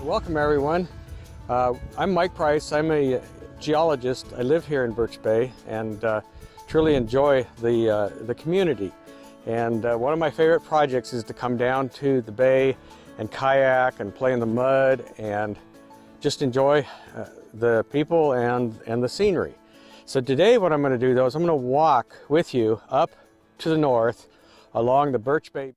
Welcome everyone. I'm Mike Price. I'm a geologist. I live here in Birch Bay and truly enjoy the community. And one of my favorite projects is to come down to the bay and kayak and play in the mud and just enjoy the people and the scenery. So today what I'm going to do though is I'm going to walk with you up to the north along the Birch Bay.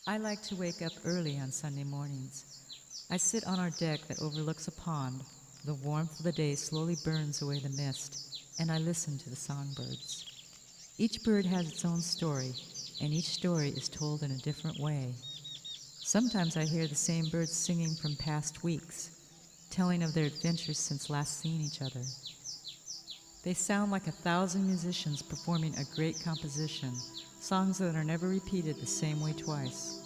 I like to wake up early on Sunday mornings. I sit on our deck that overlooks a pond. The warmth of the day slowly burns away the mist, and I listen to the songbirds. Each bird has its own story, and each story is told in a different way. Sometimes I hear the same birds singing from past weeks, telling of their adventures since last seeing each other. They sound like 1,000 musicians performing a great composition, songs that are never repeated the same way twice.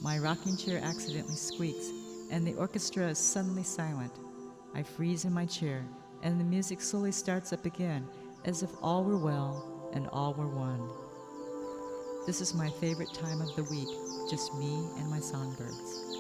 My rocking chair accidentally squeaks, and the orchestra is suddenly silent. I freeze in my chair, and the music slowly starts up again, as if all were well and all were one. This is my favorite time of the week, just me and my songbirds.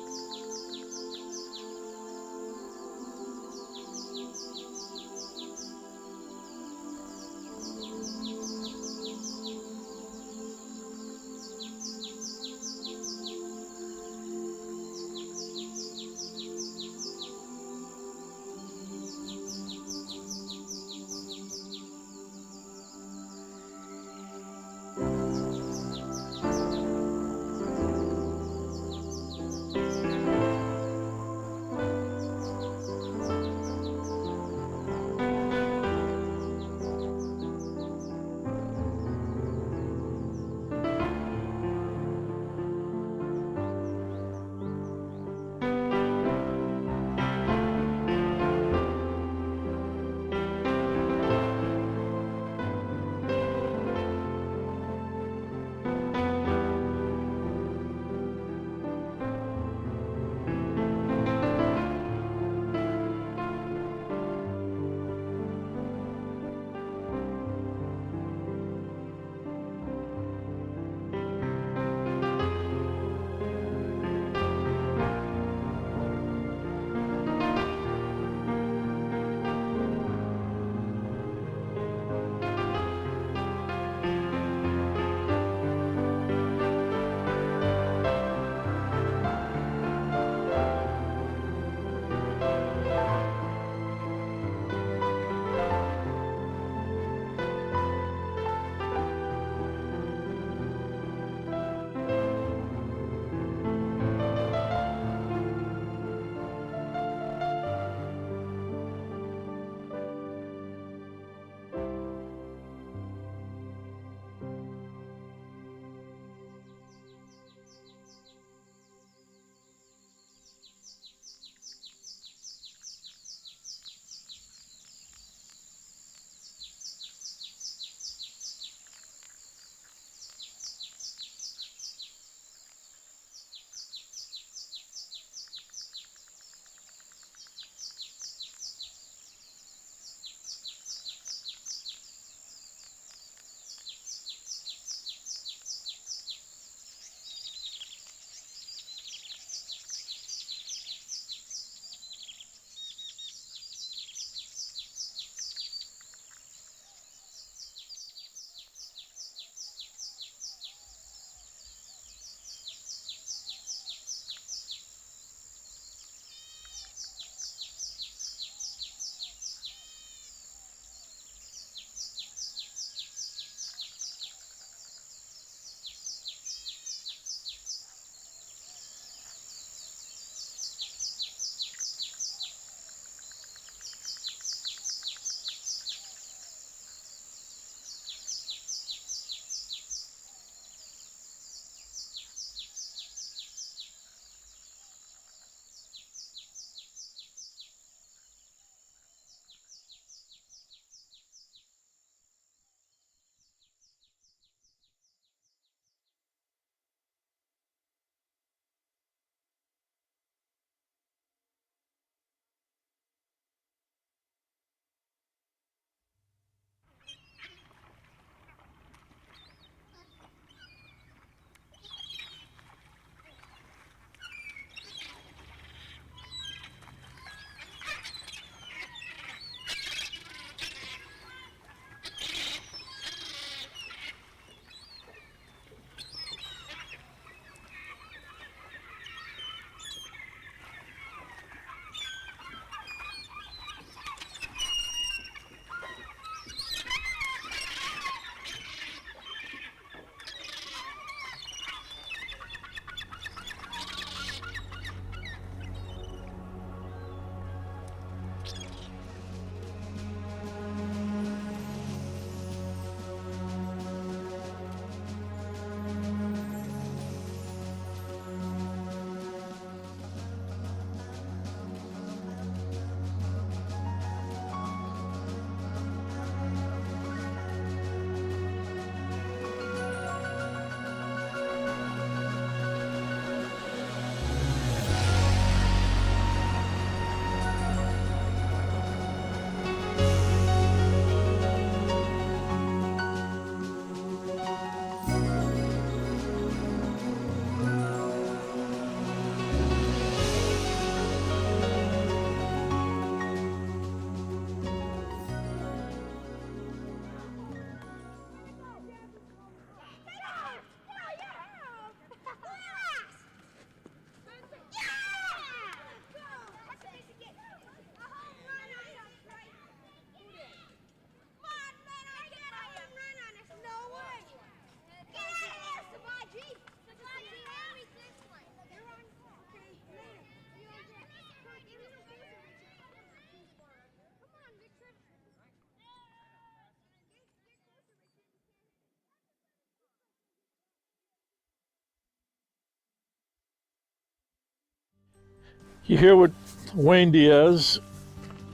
You're here with Wayne Diaz,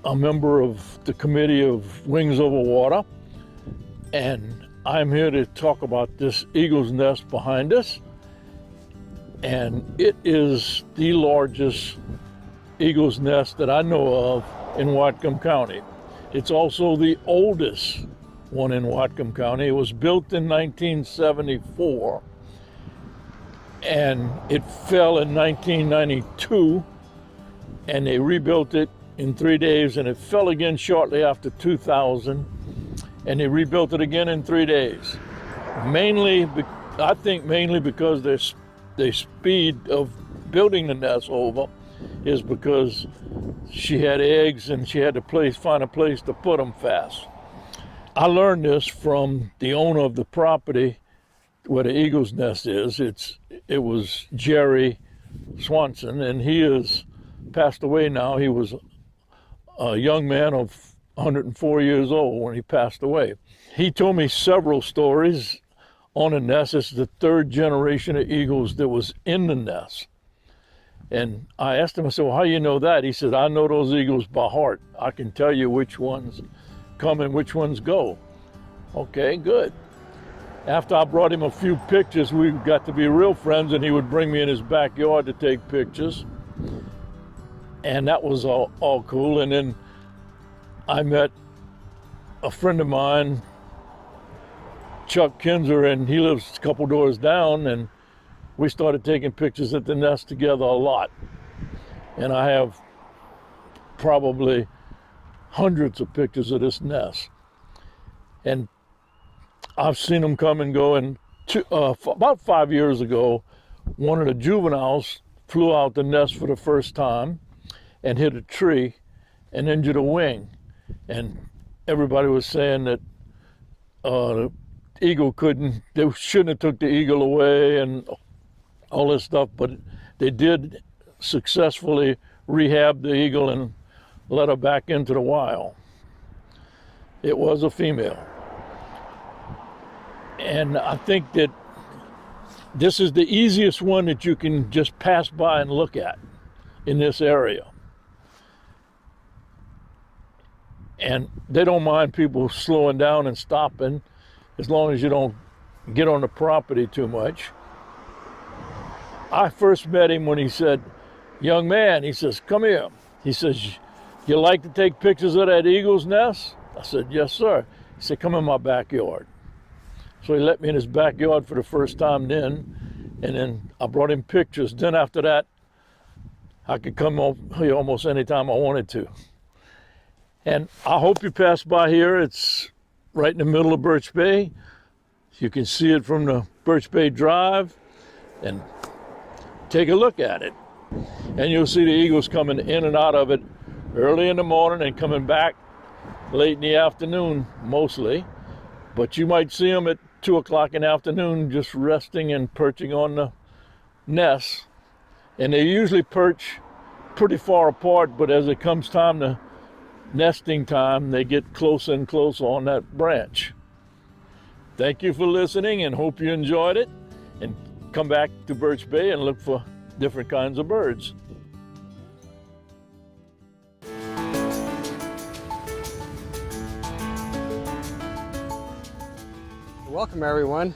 a member of the committee of Wings Over Water, and I'm here to talk about this eagle's nest behind us. And it is the largest eagle's nest that I know of in Whatcom County. It's also the oldest one in Whatcom County. It was built in 1974 and it fell in 1992, and they rebuilt it in 3 days, and it fell again shortly after 2000, and they rebuilt it again in 3 days. I think mainly because the speed of building the nest over is because she had eggs and she had to find a place to put them fast. I learned this from the owner of the property where the eagle's nest is. It was Jerry Swanson, and he has passed away now. He was a young man of 104 years old when he passed away. He told me several stories on the nest. It's the third generation of eagles that was in the nest. And I asked him, I said, well, how do you know that? He said, I know those eagles by heart. I can tell you which ones come and which ones go. Okay, good. After I brought him a few pictures, we got to be real friends, and he would bring me in his backyard to take pictures. And that was all cool. And then I met a friend of mine, Chuck Kinzer, and he lives a couple doors down, and we started taking pictures at the nest together a lot. And I have probably hundreds of pictures of this nest. And I've seen them come and go. And about 5 years ago, one of the juveniles flew out the nest for the first time and hit a tree and injured a wing. And everybody was saying that the eagle they shouldn't have took the eagle away and all this stuff, but they did successfully rehab the eagle and let her back into the wild. It was a female. And I think that this is the easiest one that you can just pass by and look at in this area. And they don't mind people slowing down and stopping as long as you don't get on the property too much. I first met him when he said, young man, he says, come here. He says, you like to take pictures of that eagle's nest? I said, yes, sir. He said, come in my backyard. So he let me in his backyard for the first time then, and then I brought him pictures. Then after that, I could come here almost any time I wanted to. And I hope you pass by here. It's right in the middle of Birch Bay. You can see it from the Birch Bay Drive, and take a look at it. And you'll see the eagles coming in and out of it early in the morning and coming back late in the afternoon mostly. But you might see them at 2 o'clock in the afternoon just resting and perching on the nest. And they usually perch pretty far apart, but as it comes time to nesting time, they get closer and closer on that branch. Thank you for listening, and hope you enjoyed it. And come back to Birch Bay and look for different kinds of birds. Welcome, everyone.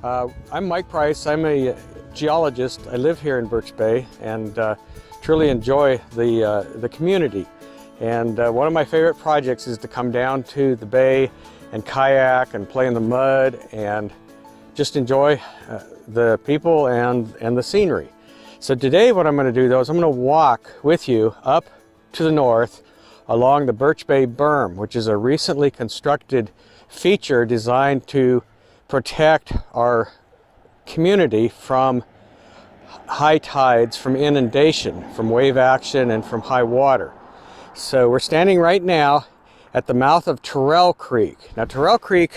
I'm Mike Price. I'm a geologist. I live here in Birch Bay and truly enjoy the community. And one of my favorite projects is to come down to the bay and kayak and play in the mud and just enjoy the people and the scenery. So today what I'm going to do though is I'm going to walk with you up to the north along the Birch Bay Berm, which is a recently constructed feature designed to protect our community from high tides, from inundation, from wave action, and from high water. So we're standing right now at the mouth of Terrell Creek. Now Terrell Creek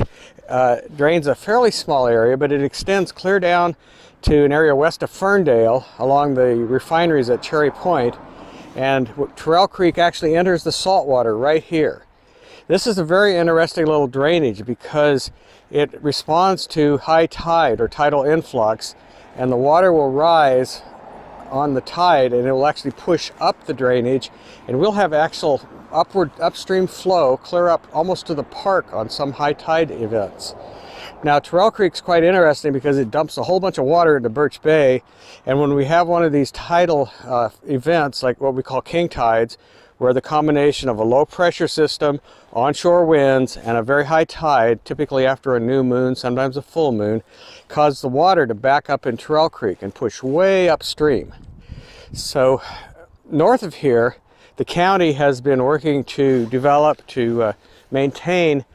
drains a fairly small area, but it extends clear down to an area west of Ferndale along the refineries at Cherry Point, and Terrell Creek actually enters the saltwater right here. This is a very interesting little drainage because it responds to high tide or tidal influx, and the water will rise on the tide, and it will actually push up the drainage, and we'll have actual upstream flow clear up almost to the park on some high tide events. Now, Terrell Creek's quite interesting because it dumps a whole bunch of water into Birch Bay, and when we have one of these tidal events, like what we call king tides, where the combination of a low pressure system, onshore winds, and a very high tide, typically after a new moon, sometimes a full moon, cause the water to back up in Terrell Creek and push way upstream. So north of here, the county has been working to develop, to maintain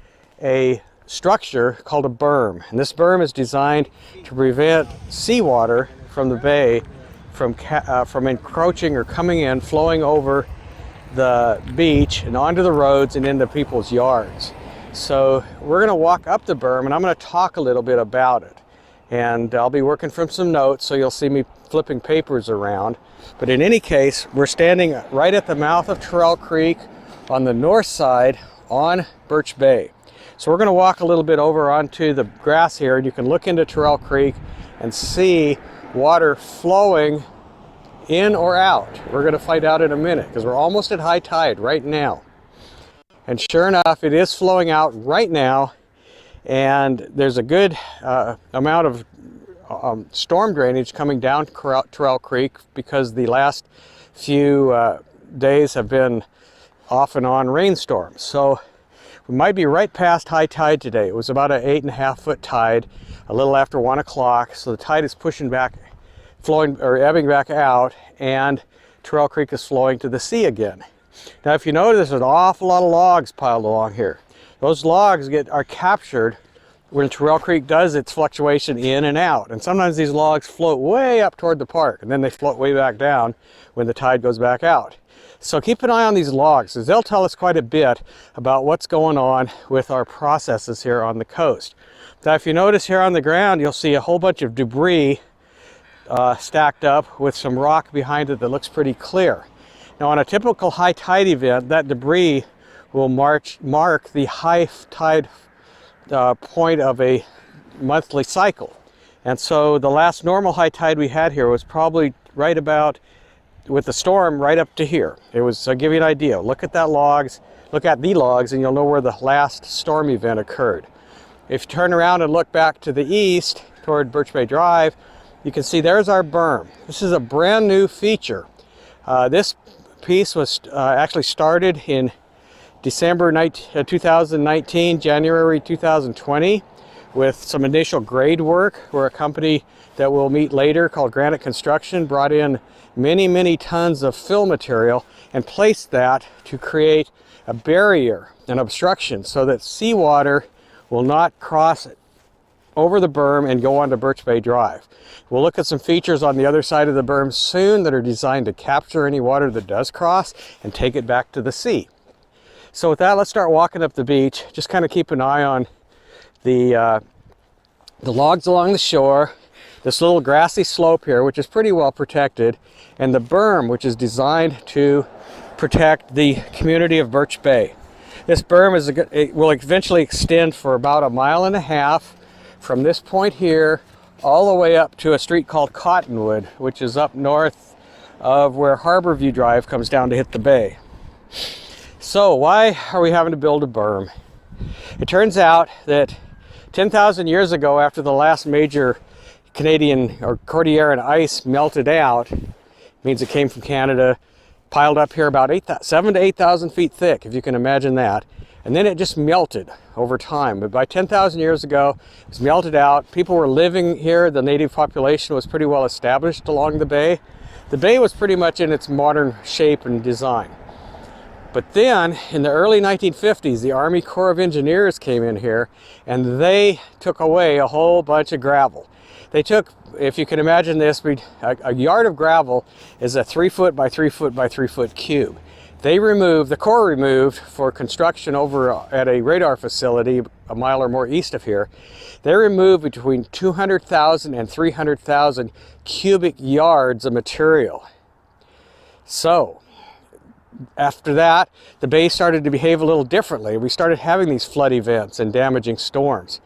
a structure called a berm. And this berm is designed to prevent seawater from the bay from encroaching or coming in, flowing over the beach and onto the roads and into people's yards. So we're going to walk up the berm, and I'm going to talk a little bit about it. And I'll be working from some notes, so you'll see me flipping papers around. But in any case, we're standing right at the mouth of Terrell Creek on the north side on Birch Bay. So we're going to walk a little bit over onto the grass here, and you can look into Terrell Creek and see water flowing in or out. We're going to find out in a minute because we're almost at high tide right now. And sure enough, it is flowing out right now, and there's a good amount of storm drainage coming down Terrell Creek because the last few days have been off and on rainstorms. So we might be right past high tide today. It was about an 8.5 foot tide, a little after 1 o'clock. So the tide is pushing back, flowing or ebbing back out, and Terrell Creek is flowing to the sea again. Now, if you notice, there's an awful lot of logs piled along here. Those logs are captured when Terrell Creek does its fluctuation in and out. And sometimes these logs float way up toward the park, and then they float way back down when the tide goes back out. So keep an eye on these logs, because they'll tell us quite a bit about what's going on with our processes here on the coast. Now, if you notice here on the ground, you'll see a whole bunch of debris stacked up with some rock behind it that looks pretty clear. Now, on a typical high tide event, that debris will mark the high tide point of a monthly cycle. And so the last normal high tide we had here was probably right about, with the storm, right up to here. It was, I'll give you an idea. Look at the logs, and you'll know where the last storm event occurred. If you turn around and look back to the east toward Birch Bay Drive, you can see there's our berm. This is a brand new feature. This piece was actually started in December 2019, January 2020, with some initial grade work where a company that we'll meet later called Granite Construction brought in many tons of fill material and placed that to create a barrier, an obstruction, so that seawater will not cross over the berm and go onto Birch Bay Drive. We'll look at some features on the other side of the berm soon that are designed to capture any water that does cross and take it back to the sea. So with that, let's start walking up the beach. Just kind of keep an eye on the logs along the shore, this little grassy slope here, which is pretty well protected, and the berm, which is designed to protect the community of Birch Bay. This berm it will eventually extend for about 1.5 miles from this point here all the way up to a street called Cottonwood, which is up north of where Harborview Drive comes down to hit the bay. So why are we having to build a berm? It turns out that 10,000 years ago, after the last major Canadian or Cordilleran ice melted out, means it came from Canada, piled up here about 7,000 to 8,000 feet thick, if you can imagine that. And then it just melted over time. But by 10,000 years ago, it was melted out. People were living here. The native population was pretty well established along the bay. The bay was pretty much in its modern shape and design. But then, in the early 1950s, the Army Corps of Engineers came in here, and they took away a whole bunch of gravel. They took, if you can imagine this, a yard of gravel is a 3 foot by 3 foot by 3 foot cube. The Corps removed for construction over at a radar facility a mile or more east of here, they removed between 200,000 and 300,000 cubic yards of material. So, after that, the bay started to behave a little differently. We started having these flood events and damaging storms.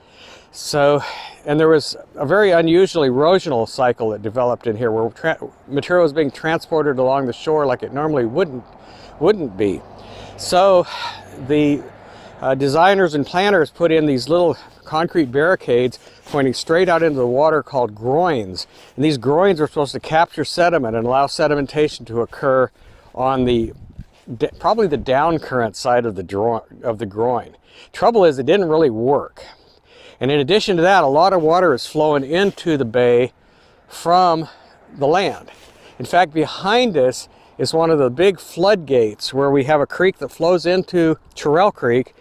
So, and there was a very unusual erosional cycle that developed in here where material was being transported along the shore like it normally wouldn't be. So the designers and planners put in these little concrete barricades pointing straight out into the water called groins. And these groins are supposed to capture sediment and allow sedimentation to occur on the probably the down current side of the groin. Trouble is, it didn't really work. And in addition to that, a lot of water is flowing into the bay from the land. In fact, behind us is one of the big floodgates where we have a creek that flows into Terrell Creek.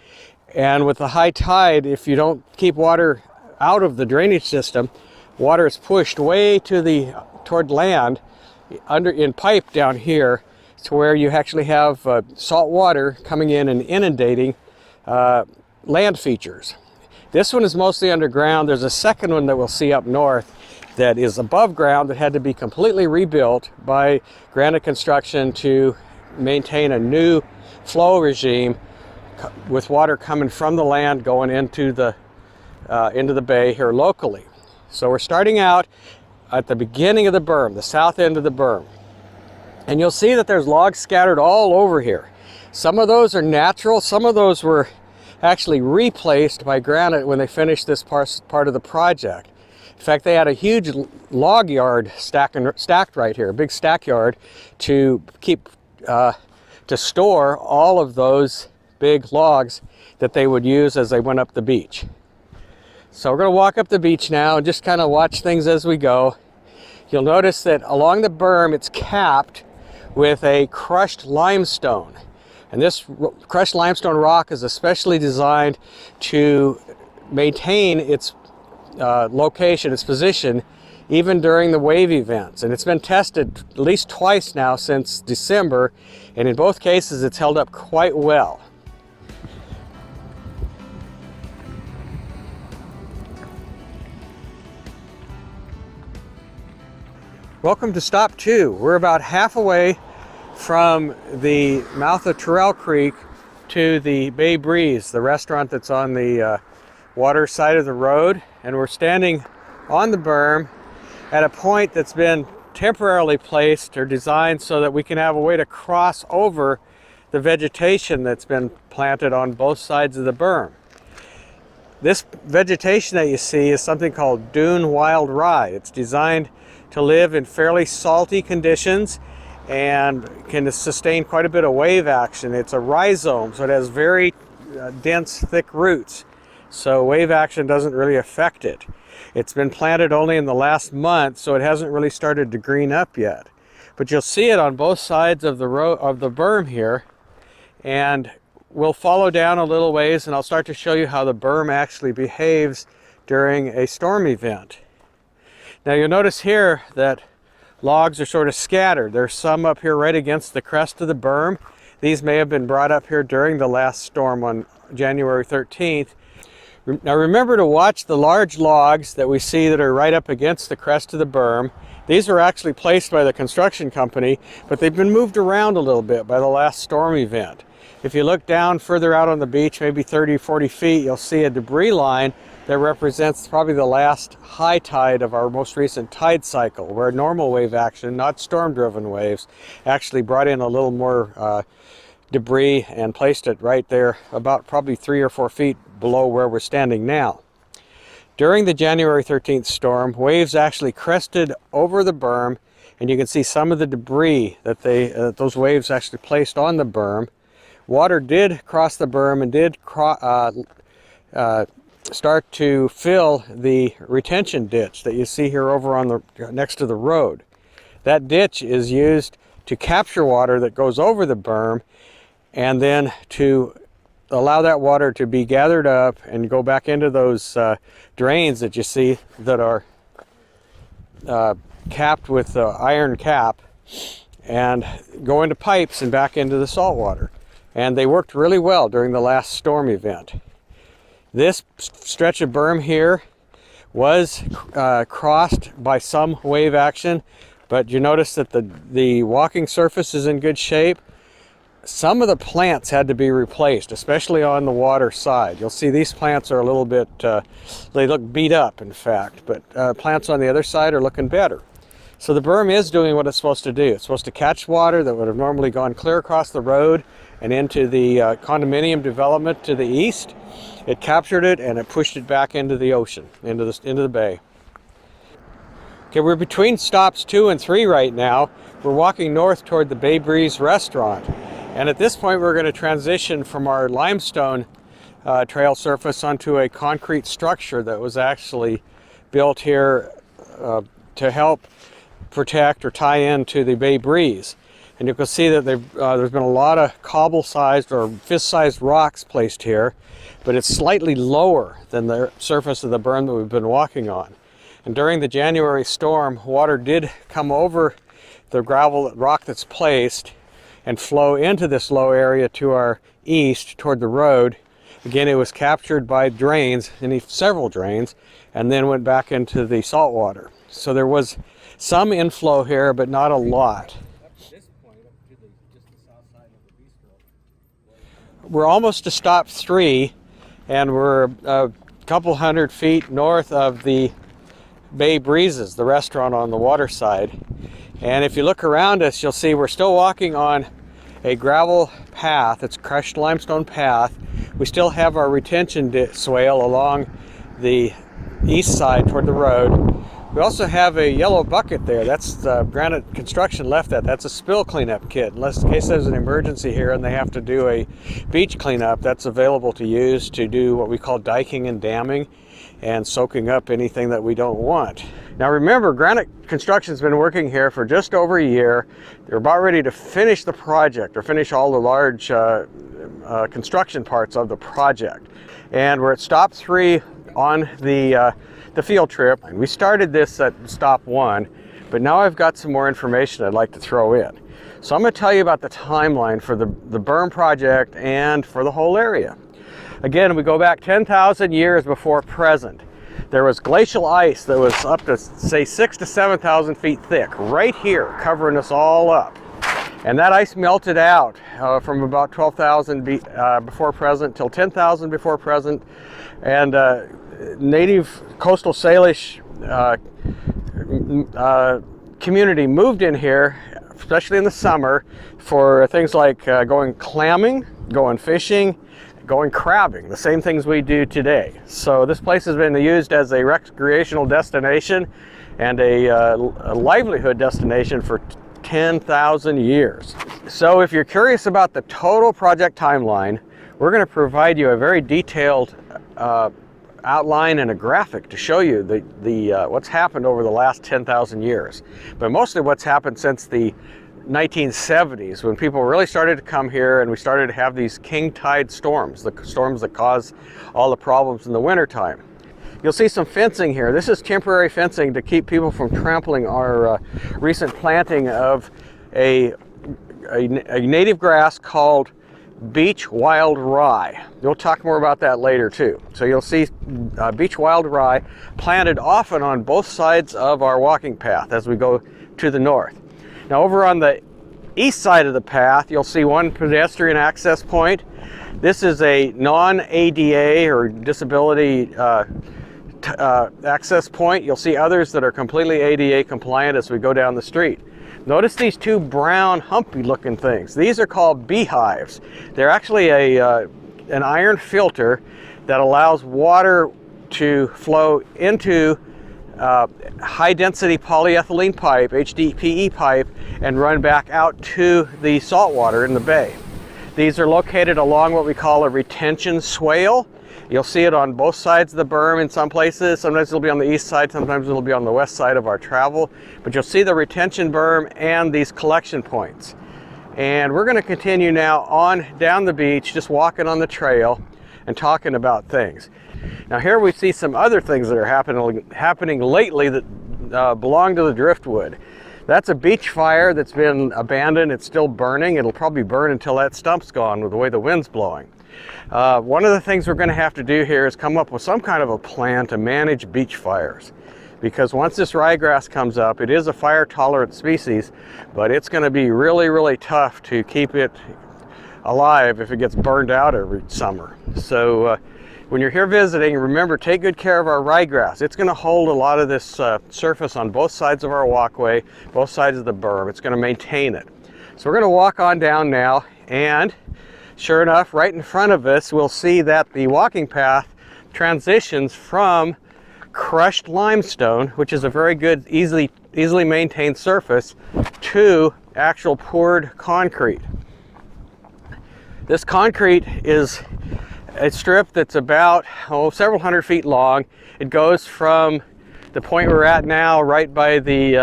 And with the high tide, if you don't keep water out of the drainage system, water is pushed way toward land in pipe down here to where you actually have salt water coming in and inundating land features. This one is mostly underground. There's a second one that we'll see up north that is above ground that had to be completely rebuilt by Granite Construction to maintain a new flow regime with water coming from the land going into the bay here locally. So we're starting out at the beginning of the berm, the south end of the berm. And you'll see that there's logs scattered all over here. Some of those are natural, some of those were actually replaced by Granite when they finished this part of the project. In fact, they had a huge log yard stacked right here, a big stack yard to store all of those big logs that they would use as they went up the beach. So we're going to walk up the beach now and just kind of watch things as we go. You'll notice that along the berm it's capped with a crushed limestone. And this crushed limestone rock is especially designed to maintain its location, its position, even during the wave events. And it's been tested at least twice now since December, and in both cases it's held up quite well. Welcome to stop 2. We're about half away from the mouth of Terrell Creek to the Bay Breeze, the restaurant that's on the water side of the road. And we're standing on the berm at a point that's been temporarily placed or designed so that we can have a way to cross over the vegetation that's been planted on both sides of the berm. This vegetation that you see is something called dune wild rye. It's designed to live in fairly salty conditions and can sustain quite a bit of wave action. It's a rhizome, so it has very dense, thick roots. So wave action doesn't really affect it. It's been planted only in the last month, so it hasn't really started to green up yet. But you'll see it on both sides of the berm here. And we'll follow down a little ways and I'll start to show you how the berm actually behaves during a storm event. Now you'll notice here that logs are sort of scattered. There's some up here right against the crest of the berm. These may have been brought up here during the last storm on January 13th. Now remember to watch the large logs that we see that are right up against the crest of the berm. These were actually placed by the construction company, but they've been moved around a little bit by the last storm event. If you look down further out on the beach, maybe 30 or 40 feet, you'll see a debris line that represents probably the last high tide of our most recent tide cycle, where normal wave action, not storm-driven waves, actually brought in a little more debris and placed it right there about probably 3 or 4 feet below where we're standing now. During the January 13th storm, waves actually crested over the berm, and you can see some of the debris that those waves actually placed on the berm. Water did cross the berm and did start to fill the retention ditch that you see here over on the next to the road. That ditch is used to capture water that goes over the berm and then to allow that water to be gathered up and go back into those drains that you see that are capped with the iron cap and go into pipes and back into the salt water. And they worked really well during the last storm event. This stretch of berm here was crossed by some wave action, but you notice that the walking surface is in good shape. some of the plants had to be replaced, especially on the water side. You'll see these plants are a little bit, they look beat up, in fact, but plants on the other side are looking better. So the berm is doing what it's supposed to do. It's supposed to catch water that would have normally gone clear across the road and into the condominium development to the east. It captured it and it pushed it back into the ocean, into the bay. Okay, we're between stops 2 and 3 right now. We're walking north toward the Bay Breeze restaurant. And at this point, we're going to transition from our limestone trail surface onto a concrete structure that was actually built here to help protect or tie into the Bay Breeze. And you can see that there's been a lot of cobble-sized or fist-sized rocks placed here, but it's slightly lower than the surface of the berm that we've been walking on. And during the January storm, water did come over the gravel rock that's placed and flow into this low area to our east toward the road. Again, it was captured by drains, several drains, and then went back into the salt water. So there was some inflow here, but not a lot. We're almost to stop 3, and we're a couple hundred feet north of the Bay Breezes, the restaurant on the water side. And if you look around us, you'll see we're still walking on a gravel path. It's a crushed limestone path. We still have our retention swale along the east side toward the road. We also have a yellow bucket there. That's the Granite Construction left that. That's a spill cleanup kit. In case there's an emergency here and they have to do a beach cleanup, that's available to use to do what we call diking and damming and soaking up anything that we don't want. Now remember, Granite Construction's been working here for just over a year. They're about ready to finish the project, or finish all the large construction parts of the project. And we're at stop 3 on the field trip. And we started this at stop 1, but now I've got some more information I'd like to throw in. So I'm going to tell you about the timeline for the berm project and for the whole area. Again, we go back 10,000 years before present. There was glacial ice that was up to, say, 6,000 to 7,000 feet thick, right here, covering us all up. And that ice melted out from about 12,000 before present till 10,000 before present. And native coastal Salish community moved in here, especially in the summer, for things like going clamming, going fishing, going crabbing, the same things we do today. So this place has been used as a recreational destination and a livelihood destination for 10,000 years. So if you're curious about the total project timeline, we're going to provide you a very detailed outline and a graphic to show you what's happened over the last 10,000 years. But mostly what's happened since the 1970s, when people really started to come here and we started to have these king tide storms, the storms that cause all the problems in the wintertime. You'll see some fencing here. This is temporary fencing to keep people from trampling our recent planting of a native grass called beach wild rye. We'll talk more about that later too. So you'll see beach wild rye planted often on both sides of our walking path as we go to the north. Now over on the east side of the path, you'll see one pedestrian access point. This is a non-ADA or disability access point. You'll see others that are completely ADA compliant as we go down the street. Notice these two brown humpy looking things. These are called beehives. They're actually an iron filter that allows water to flow into high density polyethylene pipe, HDPE pipe, and run back out to the salt water in the bay. These are located along what we call a retention swale. You'll see it on both sides of the berm in some places. Sometimes it'll be on the east side, sometimes it'll be on the west side of our travel. But you'll see the retention berm and these collection points. And we're going to continue now on down the beach, just walking on the trail and talking about things. Now here we see some other things that are happening lately that belong to the driftwood. That's a beach fire that's been abandoned. It's still burning. It'll probably burn until that stump's gone with the way the wind's blowing. One of the things we're going to have to do here is come up with some kind of a plan to manage beach fires. Because once this ryegrass comes up, it is a fire tolerant species, but it's going to be really, really tough to keep it alive if it gets burned out every summer. So when you're here visiting, remember, take good care of our ryegrass. It's going to hold a lot of this surface on both sides of our walkway, both sides of the berm. It's going to maintain it. So we're going to walk on down now, and sure enough, right in front of us, we'll see that the walking path transitions from crushed limestone, which is a very good, easily maintained surface, to actual poured concrete. This concrete is a strip that's about several hundred feet long. It goes from the point we're at now, right by the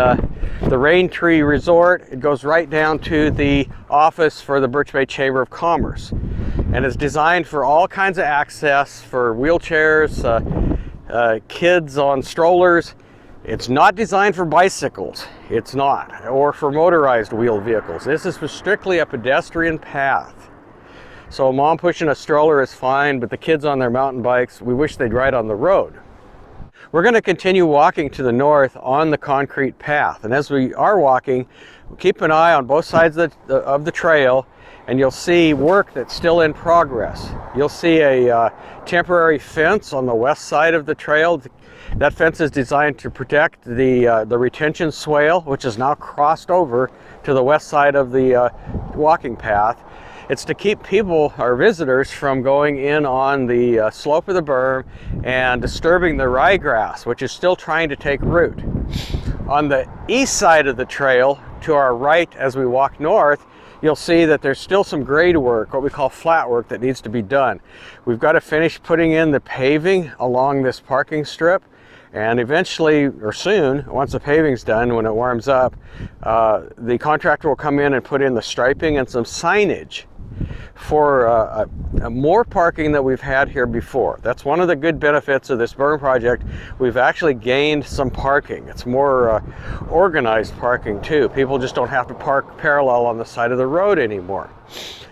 Raintree Resort. It goes right down to the office for the Birch Bay Chamber of Commerce, and it's designed for all kinds of access, for wheelchairs, kids on strollers. It's not designed for bicycles. It's not, or for motorized wheeled vehicles. This is strictly a pedestrian path. So a mom pushing a stroller is fine, but the kids on their mountain bikes, we wish they'd ride on the road. We're going to continue walking to the north on the concrete path. And as we are walking, keep an eye on both sides of the trail, and you'll see work that's still in progress. You'll see a temporary fence on the west side of the trail. That fence is designed to protect the retention swale, which is now crossed over to the west side of the walking path. It's to keep people, our visitors, from going in on the slope of the berm and disturbing the ryegrass, which is still trying to take root. On the east side of the trail, to our right as we walk north, you'll see that there's still some grade work, what we call flat work, that needs to be done. We've got to finish putting in the paving along this parking strip, and eventually, or soon, once the paving's done, when it warms up, the contractor will come in and put in the striping and some signage for more parking than we've had here before. That's one of the good benefits of this berm project. We've actually gained some parking. It's more organized parking too. People just don't have to park parallel on the side of the road anymore.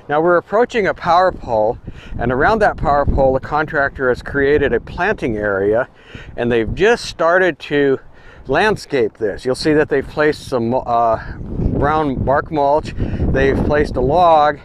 Now we're approaching a power pole, and around that power pole the contractor has created a planting area, and they've just started to landscape this. You'll see that they've placed some brown bark mulch. They've placed a log.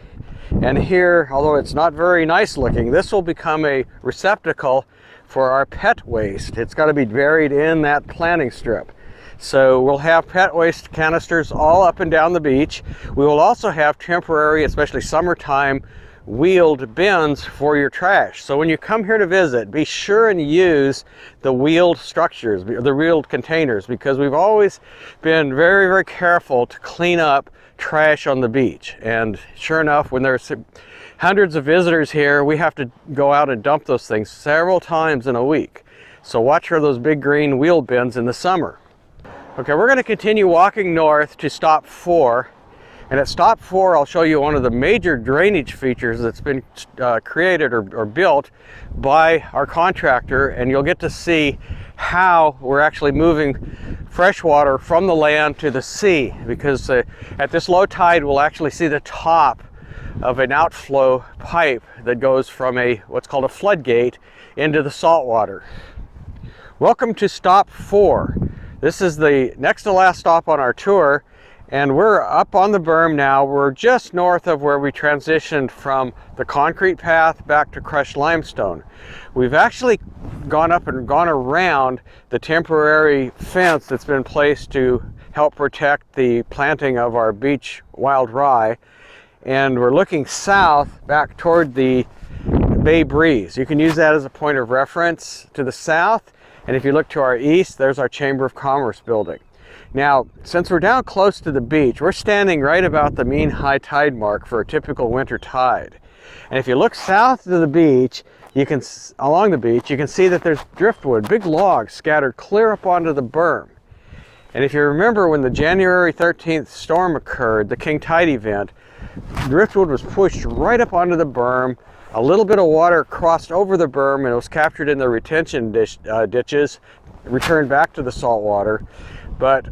And here, although it's not very nice looking, this will become a receptacle for our pet waste. It's got to be buried in that planting strip. So we'll have pet waste canisters all up and down the beach. We will also have temporary, especially summertime, wheeled bins for your trash. So when you come here to visit, be sure and use the wheeled structures, the wheeled containers, because we've always been very, very careful to clean up trash on the beach. And sure enough, when there's hundreds of visitors here, we have to go out and dump those things several times in a week. So watch for those big green wheel bins in the summer. Okay, we're going to continue walking north to stop 4. And at stop 4, I'll show you one of the major drainage features that's been created or built by our contractor, and you'll get to see how we're actually moving fresh water from the land to the sea, because at this low tide we'll actually see the top of an outflow pipe that goes from what's called a floodgate into the salt water. Welcome to stop 4. This is the next to last stop on our tour. And we're up on the berm now. We're just north of where we transitioned from the concrete path back to crushed limestone. We've actually gone up and gone around the temporary fence that's been placed to help protect the planting of our beach wild rye. And we're looking south back toward the Bay Breeze. You can use that as a point of reference to the south. And if you look to our east, there's our Chamber of Commerce building. Now, since we're down close to the beach, we're standing right about the mean high tide mark for a typical winter tide. And if you look south to the beach, along the beach, you can see that there's driftwood, big logs scattered clear up onto the berm. And if you remember when the January 13th storm occurred, the king tide event, driftwood was pushed right up onto the berm. A little bit of water crossed over the berm and it was captured in the retention ditches, returned back to the salt water. But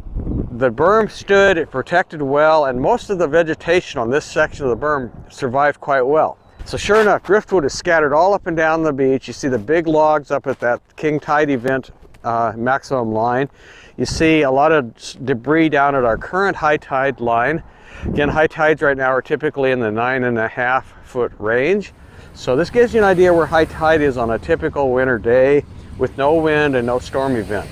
the berm stood, it protected well, and most of the vegetation on this section of the berm survived quite well. So sure enough, driftwood is scattered all up and down the beach. You see the big logs up at that king tide event maximum line. You see a lot of debris down at our current high tide line. Again, high tides right now are typically in the 9.5 foot range. So this gives you an idea where high tide is on a typical winter day with no wind and no storm event.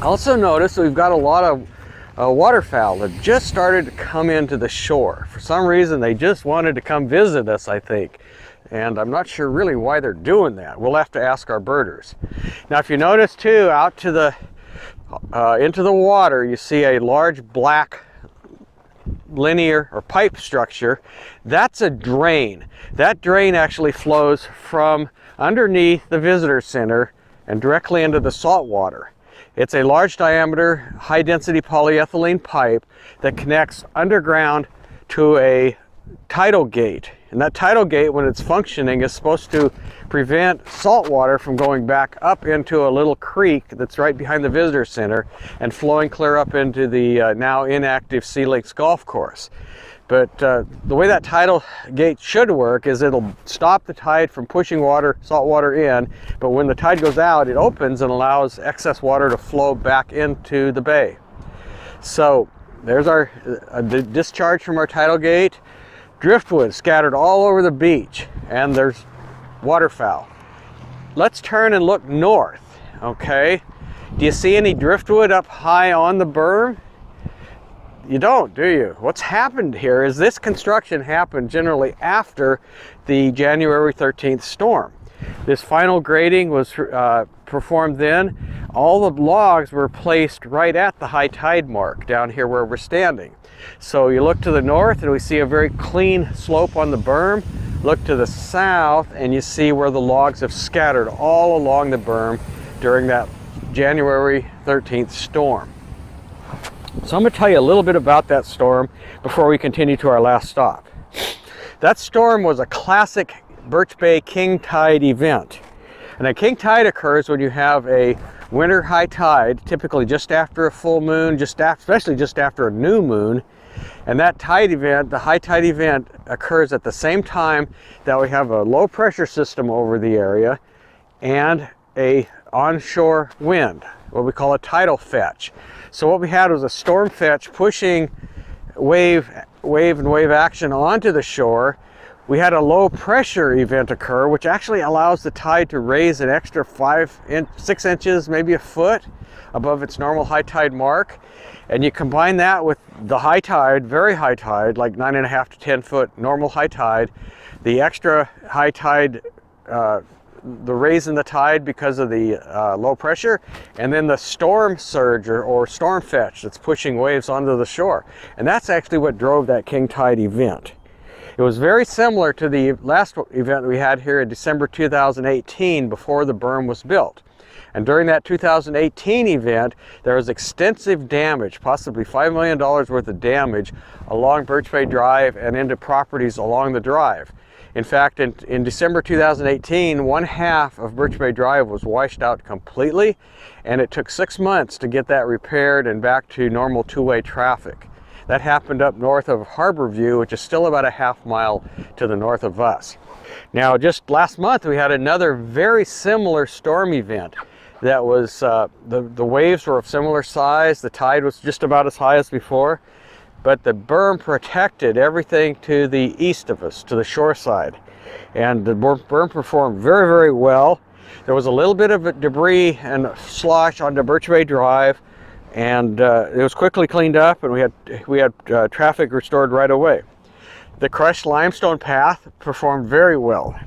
Also notice that we've got a lot of waterfowl that just started to come into the shore. For some reason, they just wanted to come visit us, I think. And I'm not sure really why they're doing that. We'll have to ask our birders. Now, if you notice too, out to the into the water, you see a large black linear or pipe structure. That's a drain. That drain actually flows from underneath the visitor center and directly into the salt water. It's a large diameter, high density polyethylene pipe that connects underground to a tidal gate. And that tidal gate, when it's functioning, is supposed to prevent salt water from going back up into a little creek that's right behind the visitor center and flowing clear up into the now inactive Sea Lakes Golf Course. But the way that tidal gate should work is it'll stop the tide from pushing salt water in, but when the tide goes out, it opens and allows excess water to flow back into the bay. So there's our discharge from our tidal gate. Driftwood scattered all over the beach, and there's waterfowl. Let's turn and look north, okay? Do you see any driftwood up high on the berm? You don't, do you? What's happened here is this construction happened generally after the January 13th storm. This final grading was performed then. All the logs were placed right at the high tide mark down here where we're standing. So you look to the north and we see a very clean slope on the berm. Look to the south and you see where the logs have scattered all along the berm during that January 13th storm. So I'm going to tell you a little bit about that storm before we continue to our last stop. That storm was a classic Birch Bay king tide event. And a king tide occurs when you have a winter high tide, typically just after a full moon, especially just after a new moon. And that tide event, the high tide event, occurs at the same time that we have a low pressure system over the area and a onshore wind, what we call a tidal fetch. So what we had was a storm fetch pushing wave action onto the shore. We had a low pressure event occur, which actually allows the tide to raise an extra 6 inches, maybe a foot above its normal high tide mark. And you combine that with the high tide, very high tide, like 9.5 to 10 foot normal high tide, the extra high tide, the raise in the tide because of the low pressure, and then the storm surge or storm fetch that's pushing waves onto the shore. And that's actually what drove that king tide event. It was very similar to the last event we had here in December 2018 before the berm was built. And during that 2018 event, there was extensive damage, possibly $5 million worth of damage along Birch Bay Drive and into properties along the drive. In fact, in December 2018, one half of Birch Bay Drive was washed out completely, and it took 6 months to get that repaired and back to normal two-way traffic. That happened up north of Harborview, which is still about a half mile to the north of us. Now, just last month, we had another very similar storm event. That was, the waves were of similar size, the tide was just about as high as before, but the berm protected everything to the east of us, to the shore side. And the berm performed very, very well. There was a little bit of debris and slosh onto Birch Bay Drive, and it was quickly cleaned up, and we had traffic restored right away. The crushed limestone path performed very well.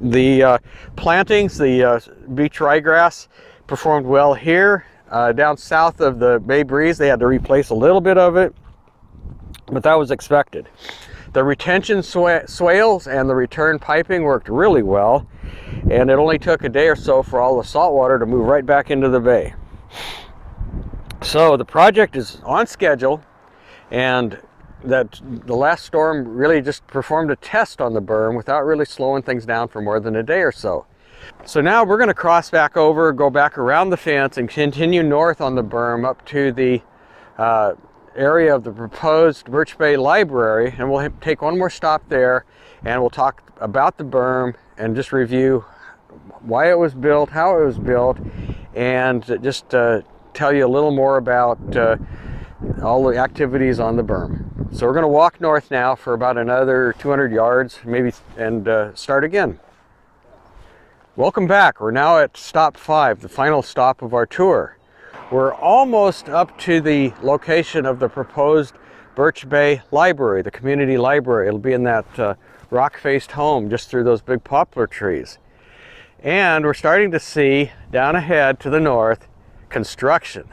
The plantings, the beach ryegrass, performed well here. Down south of the Bay Breeze, they had to replace a little bit of it, but that was expected. The retention swales and the return piping worked really well, and it only took a day or so for all the salt water to move right back into the bay. So the project is on schedule, and that the last storm really just performed a test on the berm without really slowing things down for more than a day or so. So now we're going to cross back over, go back around the fence and continue north on the berm up to the area of the proposed Birch Bay Library, and we'll take one more stop there, and we'll talk about the berm and just review why it was built, how it was built, and just tell you a little more about all the activities on the berm. So we're going to walk north now for about another 200 yards, maybe, and start again. Welcome back. We're now at stop 5, the final stop of our tour. We're almost up to the location of the proposed Birch Bay Library, the community library. It'll be in that rock-faced home just through those big poplar trees. And we're starting to see down ahead to the north construction.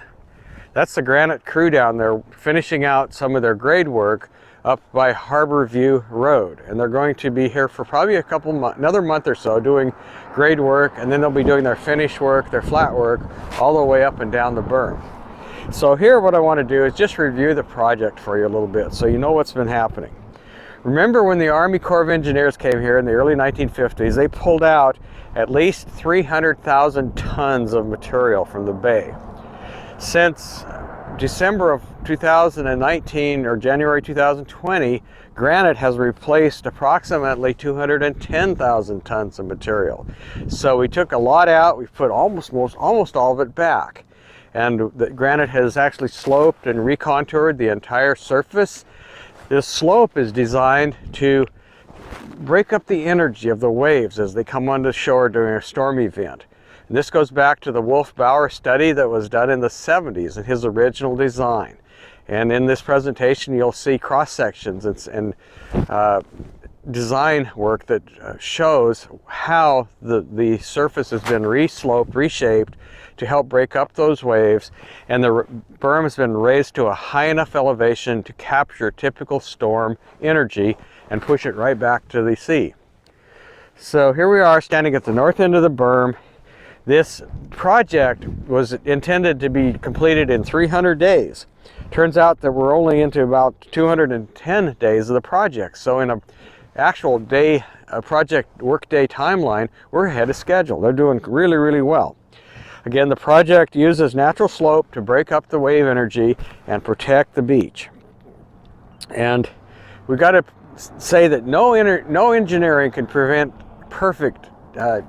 That's the granite crew down there finishing out some of their grade work up by Harbor View Road. And they're going to be here for probably another month or so doing grade work, and then they'll be doing their finish work, their flat work, all the way up and down the berm. So here what I want to do is just review the project for you a little bit so you know what's been happening. Remember when the Army Corps of Engineers came here in the early 1950s, they pulled out at least 300,000 tons of material from the bay. Since December of 2019 or January 2020, granite has replaced approximately 210,000 tons of material. So we took a lot out, we put almost all of it back. And the granite has actually sloped and recontoured the entire surface. This slope is designed to break up the energy of the waves as they come onto shore during a storm event. And this goes back to the Wolf Bauer study that was done in the 70s and his original design. And in this presentation you'll see cross sections and design work that shows how the surface has been re-sloped, reshaped to help break up those waves, and the berm has been raised to a high enough elevation to capture typical storm energy and push it right back to the sea. So here we are standing at the north end of the berm. This project was intended to be completed in 300 days. Turns out that we're only into about 210 days of the project. So in an actual day, project workday timeline, we're ahead of schedule. They're doing really, really well. Again, the project uses natural slope to break up the wave energy and protect the beach. And we've got to say that no engineering can prevent perfect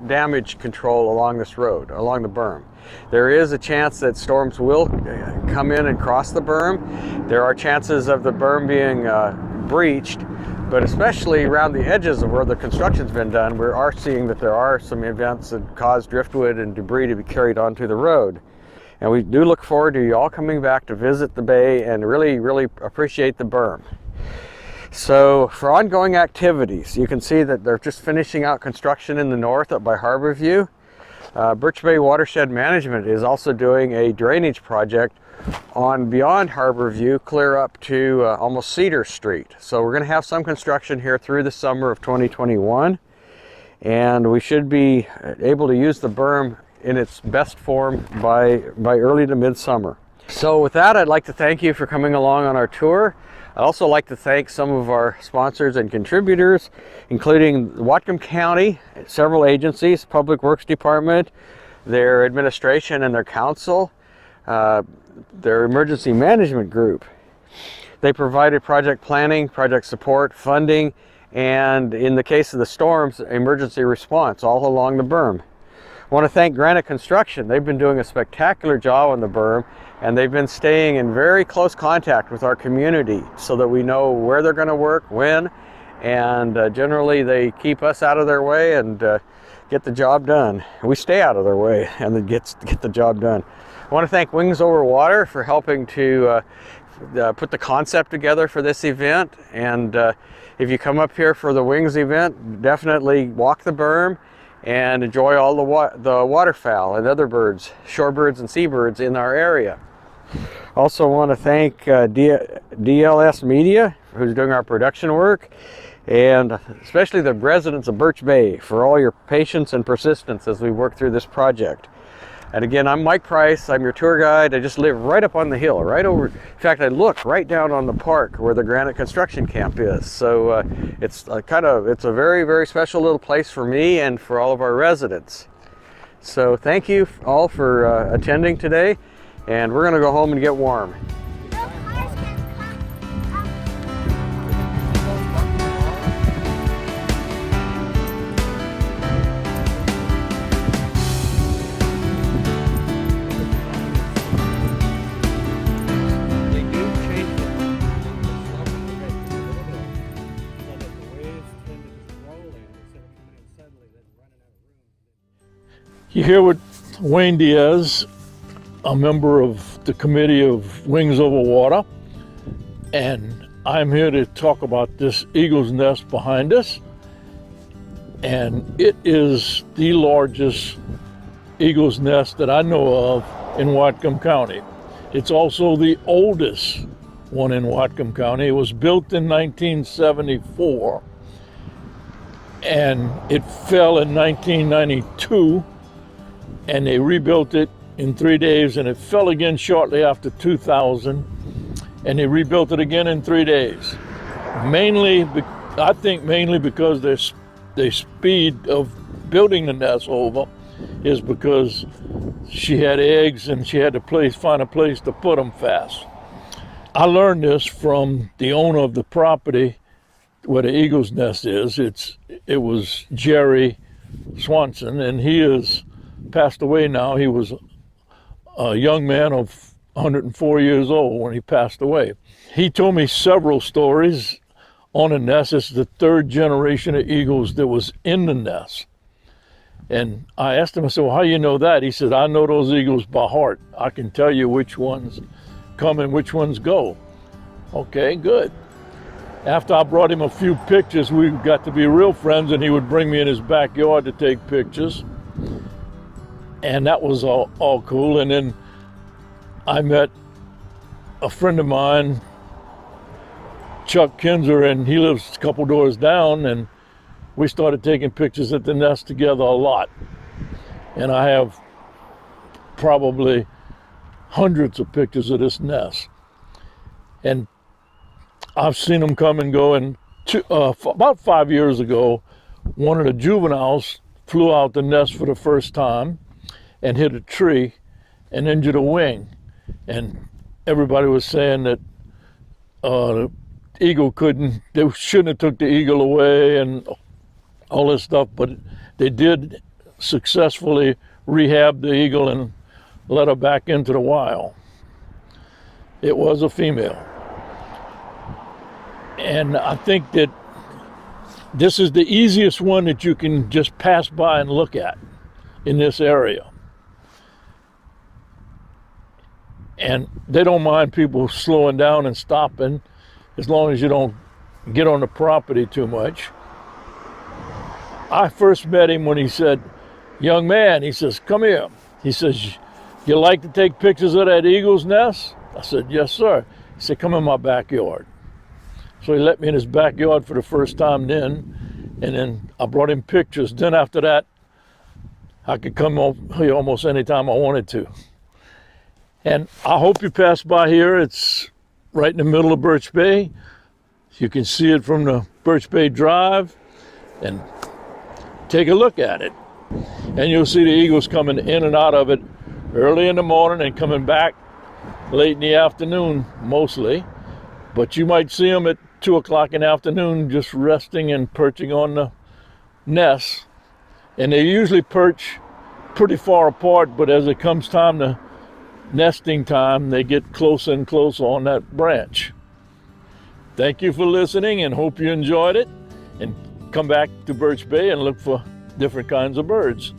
damage control along this road, along the berm. There is a chance that storms will come in and cross the berm. There are chances of the berm being breached, but especially around the edges of where the construction's been done, we are seeing that there are some events that cause driftwood and debris to be carried onto the road. And we do look forward to you all coming back to visit the bay and really, really appreciate the berm. So for ongoing activities, you can see that they're just finishing out construction in the north up by Harbor View. Birch Bay Watershed Management is also doing a drainage project on beyond Harbor View, clear up to almost Cedar Street. So we're going to have some construction here through the summer of 2021, and we should be able to use the berm in its best form by early to midsummer. So with that, I'd like to thank you for coming along on our tour. I'd also like to thank some of our sponsors and contributors, including Whatcom County, several agencies, Public Works Department, their administration and their council, their emergency management group. They provided project planning, project support, funding, and in the case of the storms, emergency response all along the berm. I want to thank Granite Construction. They've been doing a spectacular job on the berm, and they've been staying in very close contact with our community so that we know where they're going to work, when, and generally they keep us out of their way and get the job done. We stay out of their way and then get the job done. I want to thank Wings Over Water for helping to put the concept together for this event. And if you come up here for the Wings event, definitely walk the berm and enjoy all the waterfowl and other birds, shorebirds and seabirds in our area. Also want to thank DLS Media, who's doing our production work, and especially the residents of Birch Bay for all your patience and persistence as we work through this project. And again, I'm Mike Price. I'm your tour guide. I just live right up on the hill, right over. In fact, I look right down on the park where the Granite Construction Camp is. So it's it's a very, very special little place for me and for all of our residents. So thank you all for attending today, and we're going to go home and get warm. They do change the slope of the bay. here with Wayne Diaz, a member of the committee of Wings Over Water, and I'm here to talk about this eagle's nest behind us. And it is the largest eagle's nest that I know of in Whatcom County. It's also the oldest one in Whatcom County. It was built in 1974, and it fell in 1992, and they rebuilt it in 3 days, and it fell again shortly after 2000, and they rebuilt it again in 3 days. I think mainly because the speed of building the nest over is because she had eggs and she had to find a place to put them fast. I learned this from the owner of the property where the eagle's nest is. It was Jerry Swanson, and he has passed away now. He was a young man of 104 years old when he passed away. He told me several stories on the nest. It's the third generation of eagles that was in the nest. And I asked him, I said, well, how do you know that? He said, I know those eagles by heart. I can tell you which ones come and which ones go. Okay, good. After I brought him a few pictures, we got to be real friends, and he would bring me in his backyard to take pictures. And that was all cool. And then I met a friend of mine, Chuck Kinzer, and he lives a couple doors down, and we started taking pictures at the nest together a lot. And I have probably hundreds of pictures of this nest. And I've seen them come and go. And about 5 years ago, one of the juveniles flew out the nest for the first time and hit a tree and injured a wing. And everybody was saying that the eagle they shouldn't have took the eagle away and all this stuff, but they did successfully rehab the eagle and let her back into the wild. It was a female. And I think that this is the easiest one that you can just pass by and look at in this area. And they don't mind people slowing down and stopping as long as you don't get on the property too much. I first met him when he said, young man, he says, come here. He says, you like to take pictures of that eagle's nest? I said, yes, sir. He said, come in my backyard. So he let me in his backyard for the first time then, and then I brought him pictures. Then after that, I could come here almost any time I wanted to. And I hope you pass by here. It's right in the middle of Birch Bay. You can see it from the Birch Bay Drive, and take a look at it. And you'll see the eagles coming in and out of it early in the morning and coming back late in the afternoon mostly. But you might see them at 2 o'clock in the afternoon just resting and perching on the nest. And they usually perch pretty far apart, but as it comes time to nesting time, they get closer and closer on that branch. Thank you for listening, and hope you enjoyed it. And come back to Birch Bay and look for different kinds of birds.